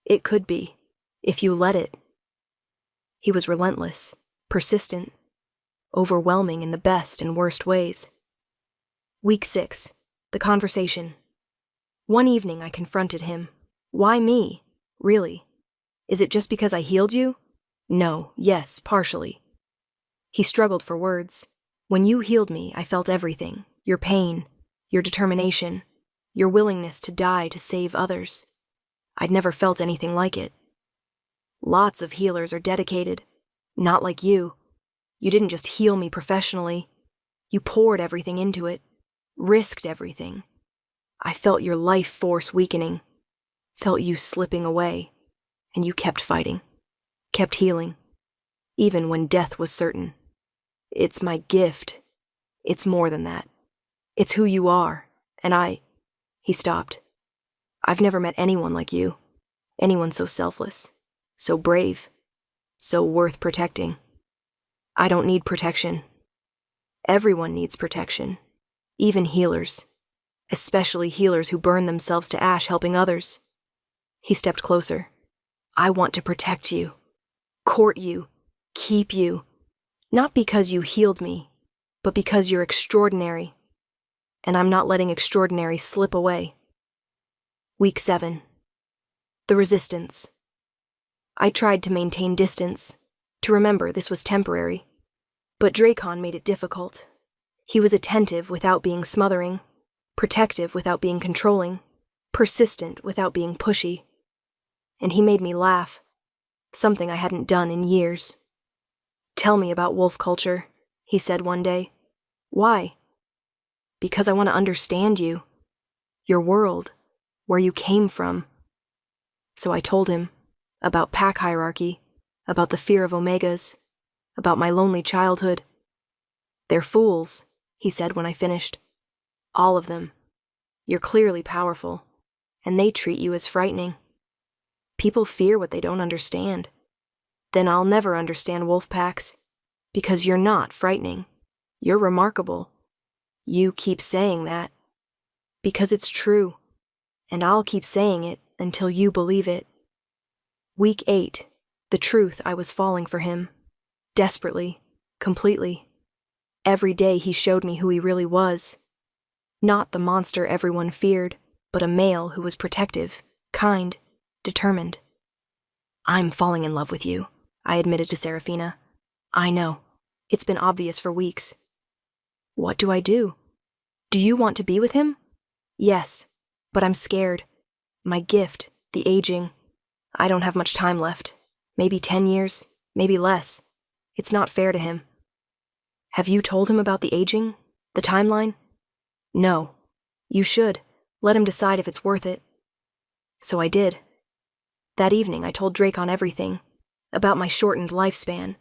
It could be, if you let it." He was relentless, persistent, overwhelming in the best and worst ways. Week 6. The Conversation. One evening I confronted him. "Why me? Really? Is it just because I healed you?" "No, yes, partially." He struggled for words. "When you healed me, I felt everything. Your pain, your determination, your willingness to die to save others. I'd never felt anything like it. Lots of healers are dedicated. Not like you. You didn't just heal me professionally. You poured everything into it. Risked everything. I felt your life force weakening. Felt you slipping away. And you kept fighting. Kept healing. Even when death was certain. It's my gift. It's more than that. It's who you are. And He stopped. I've never met anyone like you. Anyone so selfless. So brave. So worth protecting. I don't need protection. Everyone needs protection. Even healers. Especially healers who burn themselves to ash helping others. He stepped closer. I want to protect you. Court you. Keep you. Not because you healed me, but because you're extraordinary. And I'm not letting extraordinary slip away. Week 7. The resistance. I tried to maintain distance, to remember this was temporary. But Dracon made it difficult. He was attentive without being smothering, protective without being controlling, persistent without being pushy. And he made me laugh, something I hadn't done in years. Tell me about wolf culture, he said one day. Why? Because I want to understand you, your world, where you came from. So I told him about pack hierarchy, about the fear of omegas, about my lonely childhood. They're fools, he said when I finished. All of them. You're clearly powerful, and they treat you as frightening. People fear what they don't understand. Then I'll never understand wolf packs, because you're not frightening. You're remarkable. You keep saying that. Because it's true, and I'll keep saying it until you believe it. Week 8, the truth I was falling for him. Desperately, completely. Every day he showed me who he really was. Not the monster everyone feared, but a male who was protective, kind, determined. I'm falling in love with you, I admitted to Serafina. I know. It's been obvious for weeks. What do I do? Do you want to be with him? Yes, but I'm scared. My gift, the aging. I don't have much time left. Maybe 10 years, maybe less. It's not fair to him. Have you told him about the aging? The timeline? No. You should. Let him decide if it's worth it. So I did. That evening I told Dracon everything. About my shortened lifespan.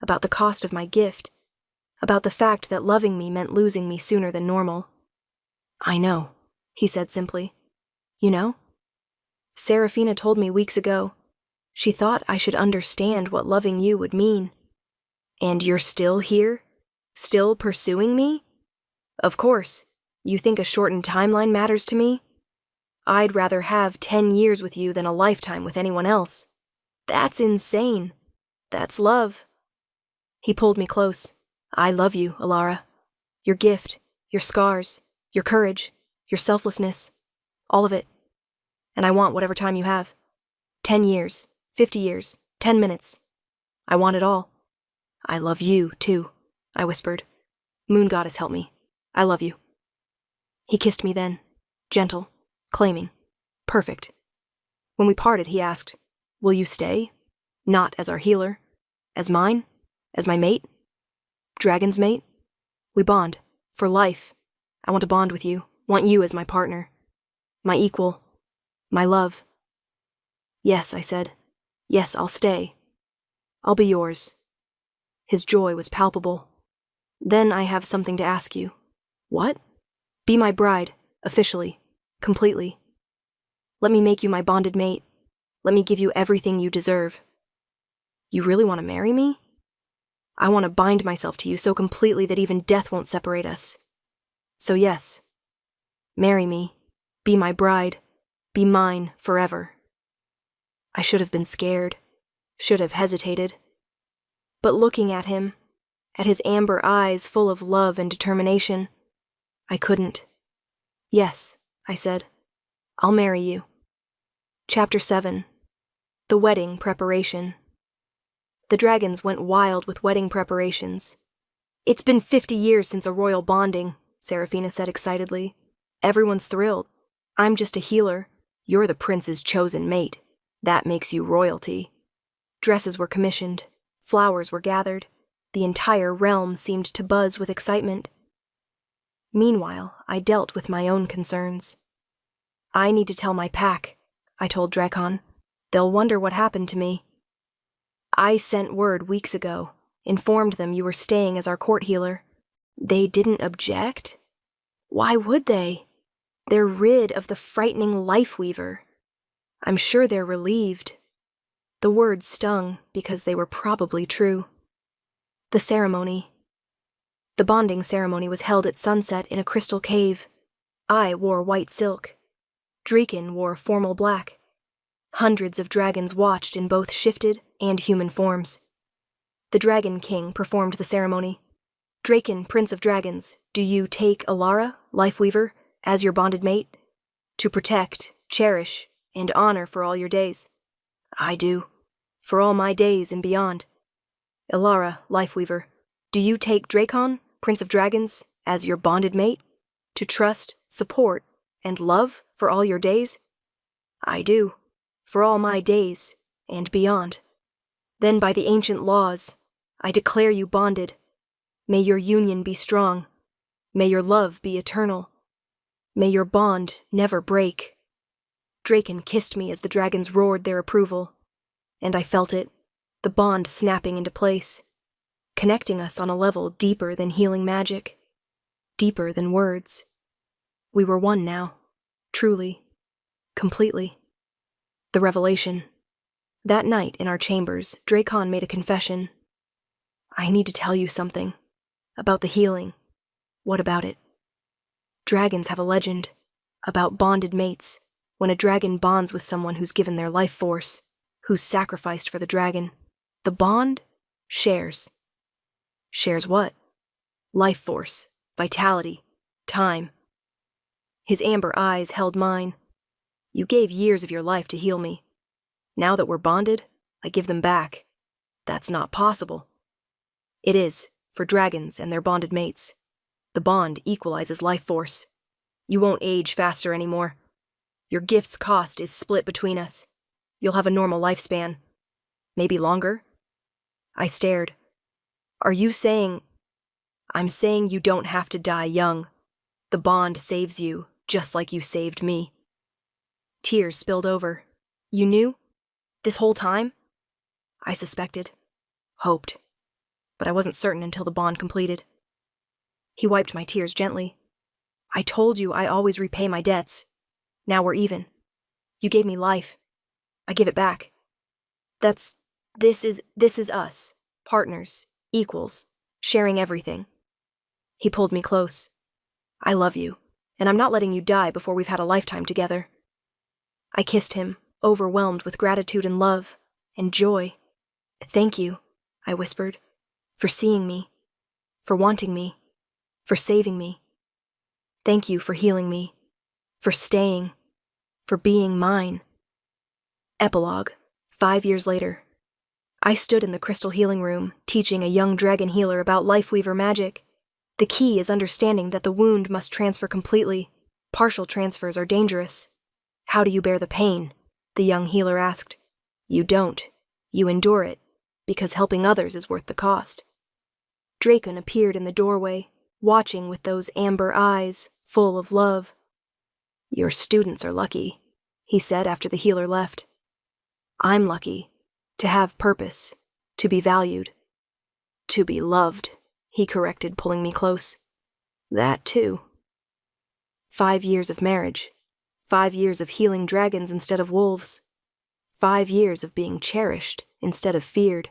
About the cost of my gift. About the fact that loving me meant losing me sooner than normal. I know, he said simply. You know? Serafina told me weeks ago. She thought I should understand what loving you would mean. And you're still here? Still pursuing me? Of course. You think a shortened timeline matters to me? I'd rather have 10 years with you than a lifetime with anyone else. That's insane. That's love. He pulled me close. I love you, Alara. Your gift, your scars, your courage, your selflessness. All of it. And I want whatever time you have. 10 years, 50 years, 10 minutes. I want it all. I love you, too, I whispered. Moon goddess, help me. I love you. He kissed me then, gentle, claiming, perfect. When we parted, he asked, will you stay? Not as our healer. As mine? As my mate? Dragon's mate? We bond. For life. I want to bond with you. Want you as my partner. My equal. My love. Yes, I said. Yes, I'll stay. I'll be yours. His joy was palpable. Then I have something to ask you. What? Be my bride, officially, completely. Let me make you my bonded mate. Let me give you everything you deserve. You really want to marry me? I want to bind myself to you so completely that even death won't separate us. So yes, marry me, be my bride, be mine forever. I should have been scared, should have hesitated. But looking at him, at his amber eyes full of love and determination, I couldn't. Yes, I said, I'll marry you. Chapter 7. The Wedding Preparation. The dragons went wild with wedding preparations. It's been 50 years since a royal bonding, Serafina said excitedly. Everyone's thrilled. I'm just a healer. You're the prince's chosen mate. That makes you royalty. Dresses were commissioned. Flowers were gathered. The entire realm seemed to buzz with excitement. Meanwhile, I dealt with my own concerns. I need to tell my pack, I told Drakon. They'll wonder what happened to me. I sent word weeks ago, informed them you were staying as our court healer. They didn't object? Why would they? They're rid of the frightening life weaver. I'm sure they're relieved. The words stung because they were probably true. The ceremony. The bonding ceremony was held at sunset in a crystal cave. I wore white silk. Draken wore formal black. Hundreds of dragons watched in both shifted and human forms. The Dragon King performed the ceremony. Draken, Prince of Dragons, do you take Alara, Lifeweaver, as your bonded mate? To protect, cherish, and honor for all your days. I do. For all my days and beyond. Alara, Lifeweaver, do you take Drakon, Prince of Dragons, as your bonded mate? To trust, support, and love for all your days? I do. For all my days and beyond. Then by the ancient laws, I declare you bonded. May your union be strong. May your love be eternal. May your bond never break. Draken kissed me as the dragons roared their approval, and I felt it, the bond snapping into place, connecting us on a level deeper than healing magic, deeper than words. We were one now, truly, completely. The revelation. That night in our chambers, Drakon made a confession. I need to tell you something. About the healing. What about it? Dragons have a legend. About bonded mates. When a dragon bonds with someone who's given their life force. Who's sacrificed for the dragon. The bond shares. Shares what? Life force. Vitality. Time. His amber eyes held mine. You gave years of your life to heal me. Now that we're bonded, I give them back. That's not possible. It is, for dragons and their bonded mates. The bond equalizes life force. You won't age faster anymore. Your gift's cost is split between us. You'll have a normal lifespan. Maybe longer? I stared. Are you saying... I'm saying you don't have to die young. The bond saves you, just like you saved me. Tears spilled over. You knew? This whole time? I suspected. Hoped. But I wasn't certain until the bond completed. He wiped my tears gently. I told you I always repay my debts. Now we're even. You gave me life. I give it back. This is us. Partners. Equals. Sharing everything. He pulled me close. I love you, and I'm not letting you die before we've had a lifetime together. I kissed him, overwhelmed with gratitude and love, and joy. Thank you, I whispered, for seeing me, for wanting me, for saving me. Thank you for healing me, for staying, for being mine. Epilogue, 5 years later. I stood in the crystal healing room, teaching a young dragon healer about Lifeweaver magic. The key is understanding that the wound must transfer completely. Partial transfers are dangerous. How do you bear the pain? The young healer asked. You don't. You endure it, because helping others is worth the cost. Drakon appeared in the doorway, watching with those amber eyes, full of love. Your students are lucky, he said after the healer left. I'm lucky, to have purpose, to be valued, to be loved, he corrected, pulling me close. That too. 5 years of marriage. 5 years of healing dragons instead of wolves. 5 years of being cherished instead of feared.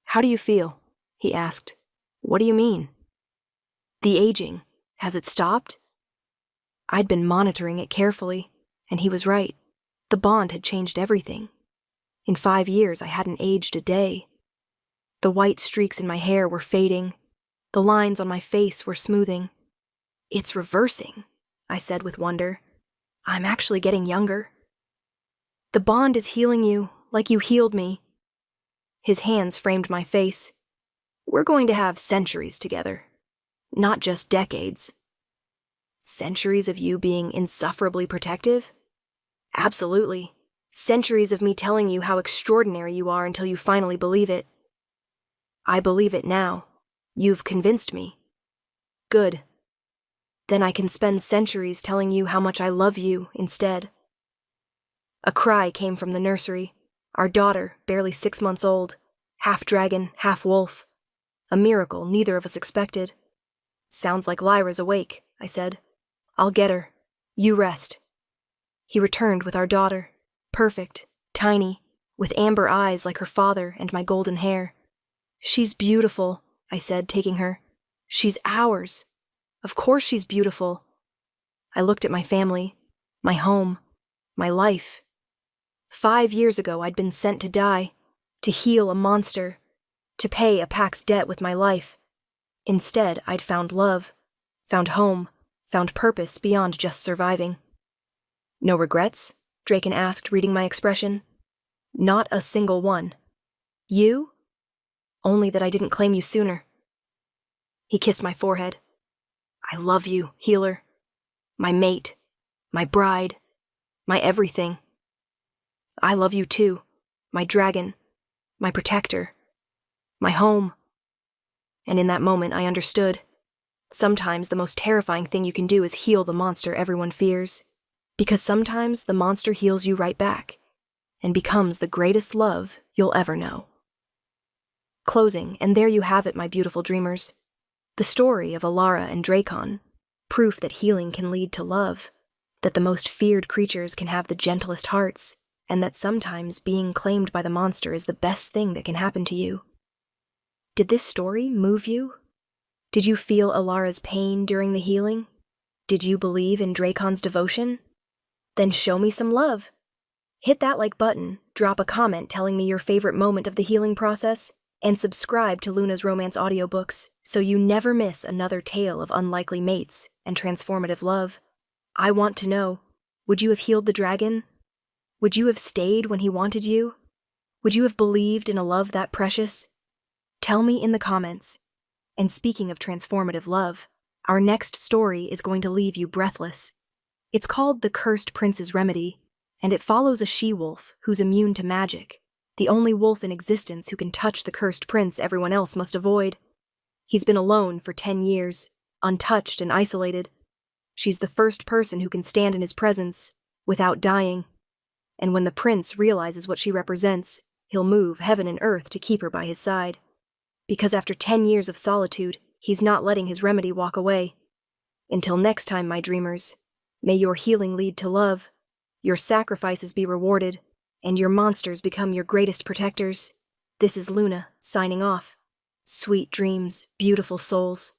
How do you feel? He asked. What do you mean? The aging. Has it stopped? I'd been monitoring it carefully, and he was right. The bond had changed everything. In 5 years, I hadn't aged a day. The white streaks in my hair were fading. The lines on my face were smoothing. It's reversing, I said with wonder. I'm actually getting younger. The bond is healing you, like you healed me. His hands framed my face. We're going to have centuries together, not just decades. Centuries of you being insufferably protective? Absolutely. Centuries of me telling you how extraordinary you are until you finally believe it. I believe it now. You've convinced me. Good. Then I can spend centuries telling you how much I love you instead. A cry came from the nursery. Our daughter, barely 6 months old, half dragon, half wolf. A miracle neither of us expected. Sounds like Lyra's awake, I said. I'll get her. You rest. He returned with our daughter, perfect, tiny, with amber eyes like her father and my golden hair. She's beautiful, I said, taking her. She's ours. Of course she's beautiful. I looked at my family, my home, my life. 5 years ago I'd been sent to die, to heal a monster, to pay a pack's debt with my life. Instead, I'd found love, found home, found purpose beyond just surviving. No regrets? Draken asked, reading my expression. Not a single one. You? Only that I didn't claim you sooner. He kissed my forehead. I love you, healer. My mate, my bride, my everything. I love you too, my dragon, my protector, my home. And in that moment I understood. Sometimes the most terrifying thing you can do is heal the monster everyone fears. Because sometimes the monster heals you right back and becomes the greatest love you'll ever know. Closing, and there you have it, my beautiful dreamers. The story of Alara and Drakon, proof that healing can lead to love, that the most feared creatures can have the gentlest hearts, and that sometimes being claimed by the monster is the best thing that can happen to you. Did this story move you? Did you feel Alara's pain during the healing? Did you believe in Drakon's devotion? Then show me some love. Hit that like button, drop a comment telling me your favorite moment of the healing process, and subscribe to Luna's Romance audiobooks so you never miss another tale of unlikely mates and transformative love. I want to know, would you have healed the dragon? Would you have stayed when he wanted you? Would you have believed in a love that precious? Tell me in the comments. And speaking of transformative love, our next story is going to leave you breathless. It's called The Cursed Prince's Remedy, and it follows a she-wolf who's immune to magic, the only wolf in existence who can touch the cursed prince everyone else must avoid. He's been alone for 10 years, untouched and isolated. She's the first person who can stand in his presence without dying. And when the prince realizes what she represents, he'll move heaven and earth to keep her by his side. Because after 10 years of solitude, he's not letting his remedy walk away. Until next time, my dreamers, may your healing lead to love, your sacrifices be rewarded, and your monsters become your greatest protectors. This is Luna, signing off. Sweet dreams, beautiful souls.